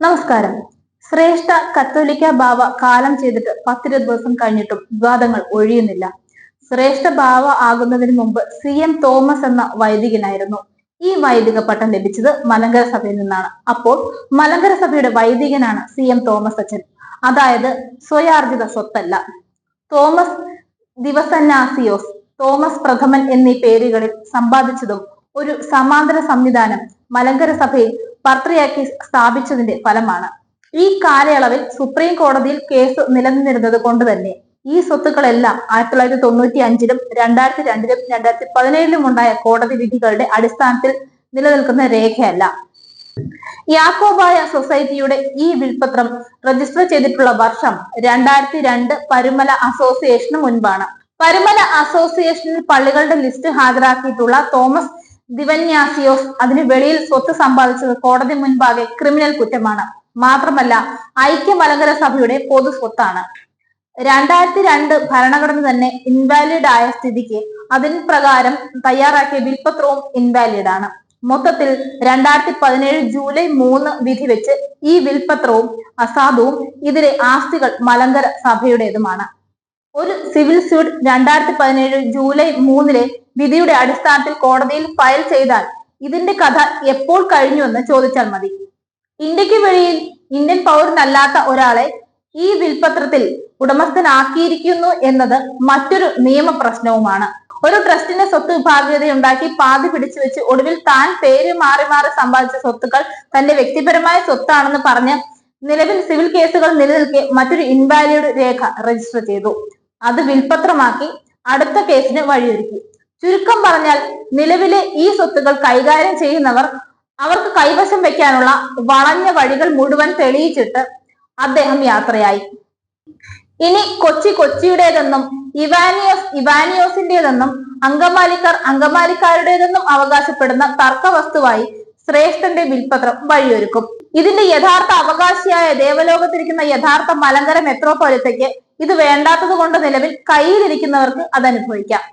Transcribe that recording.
നമസ്കാരം. ശ്രേഷ്ഠ കത്തോലിക്ക ബാവ കാലം ചെയ്തിട്ട് 10-20 ദിവസം കഴിഞ്ഞിട്ടും വിവാദങ്ങൾ ഒഴിയുന്നില്ല. ശ്രേഷ്ഠ ബാവ ആകുന്നതിന് മുമ്പ് CM തോമസ് എന്ന വൈദികനായിരുന്നു. ഈ വൈദിക പട്ടം ലഭിച്ചത് മലങ്കര സഭയിൽ നിന്നാണ്. അപ്പോൾ മലങ്കര സഭയുടെ വൈദികനാണ് CM തോമസ് അച്ഛൻ. അതായത് സ്വയാർജിത സ്വത്തല്ല. തോമസ് ദിവസന്നാസിയോസ്, തോമസ് പ്രഥമൻ എന്നീ പേരുകളിൽ സമ്പാദിച്ചതും ഒരു സമാന്തര സംവിധാനം മലങ്കര സഭയിൽ പത്രിയാക്കി സ്ഥാപിച്ചതിന്റെ ഫലമാണ്. ഈ കാലയളവിൽ സുപ്രീം കോടതിയിൽ കേസ് നിലനിന്നിരുന്നത് കൊണ്ട് തന്നെ ഈ സ്വത്തുക്കളെല്ലാം 1995-ലും 2002-ലും 2017-ലും ഉണ്ടായ കോടതി വിധികളുടെ അടിസ്ഥാനത്തിൽ നിലനിൽക്കുന്ന രേഖയല്ല. യാക്കോബായ സൊസൈറ്റിയുടെ ഈ വിൽപത്രം രജിസ്റ്റർ ചെയ്തിട്ടുള്ള വർഷം 2002 പരുമല അസോസിയേഷന് മുൻപാണ്. പരുമല അസോസിയേഷനിൽ പള്ളികളുടെ ലിസ്റ്റ് ഹാജരാക്കിയിട്ടുള്ള തോമസ് ദിവന്യാസിയോസ് അതിന് വെളിയിൽ സ്വത്ത് സമ്പാദിച്ചത് കോടതി മുൻപാകെ ക്രിമിനൽ കുറ്റമാണ്. മാത്രമല്ല ഐക്യ മലങ്കര സഭയുടെ പൊതു സ്വത്താണ്. 2002 ഭരണഘടന തന്നെ ഇൻവാലിഡ് ആയ സ്ഥിതിക്ക് അതിന് പ്രകാരം തയ്യാറാക്കിയ വിൽപത്രവും ഇൻവാലിഡ് ആണ്. മൊത്തത്തിൽ 2017 ജൂലൈ 3 വിധി വെച്ച് ഈ വിൽപത്രവും അസാധുവും ഇതിലെ ആസ്തികൾ മലങ്കര സഭയുടേതുമാണ്. ഒരു സിവിൽ സ്യൂട്ട് 2017 ജൂലൈ 3 വിധിയുടെ അടിസ്ഥാനത്തിൽ കോടതിയിൽ ഫയൽ ചെയ്താൽ ഇതിന്റെ കഥ എപ്പോൾ കഴിഞ്ഞുവെന്ന് ചോദിച്ചാൽ മതി. ഇന്ത്യക്ക് വെളിയിൽ ഇന്ത്യൻ പൗരനല്ലാത്ത ഒരാളെ ഈ വിൽപത്രത്തിൽ ഉടമസ്ഥനാക്കിയിരിക്കുന്നു എന്നത് മറ്റൊരു നിയമ പ്രശ്നവുമാണ്. ഒരു ട്രസ്റ്റിന്റെ സ്വത്ത് വിഭാഗീയതയുണ്ടാക്കി പാതി പിടിച്ചു വെച്ച് ഒടുവിൽ താൻ പേര് മാറി മാറി സമ്പാദിച്ച സ്വത്തുക്കൾ തന്റെ വ്യക്തിപരമായ സ്വത്താണെന്ന് പറഞ്ഞ് നിലവിൽ സിവിൽ കേസുകൾ നിലനിൽക്കെ മറ്റൊരു ഇൻവാലിഡ് രേഖ രജിസ്റ്റർ ചെയ്തു. അത് വിൽപത്രമാക്കി അടുത്ത കേസിന് വഴിയൊരുക്കി. ചുരുക്കം പറഞ്ഞാൽ നിലവിലെ ഈ സ്വത്തുക്കൾ കൈകാര്യം ചെയ്യുന്നവർ അവർക്ക് കൈവശം വെക്കാനുള്ള വളഞ്ഞ വഴികൾ മുഴുവൻ തെളിയിച്ചിട്ട് അദ്ദേഹം യാത്രയായി. ഇനി കൊച്ചി കൊച്ചിയുടേതെന്നും ഇവാനിയോസിന്റേതെന്നും അങ്കമാലിക്കാരുടേതെന്നും അവകാശപ്പെടുന്ന തർക്കവസ്തുവായി ശ്രേഷ്ഠന്റെ വിൽപത്രം വഴിയൊരുക്കും. ഇതിന്റെ യഥാർത്ഥ അവകാശിയായ ദേവലോകത്തിരിക്കുന്ന യഥാർത്ഥ മലങ്കര മെത്രോപൊലിത്തയ്ക്ക് ഇത് വേണ്ടാത്തത് കൊണ്ട് നിലവിൽ കയ്യിലിരിക്കുന്നവർക്ക് അത് അനുഭവിക്കാം.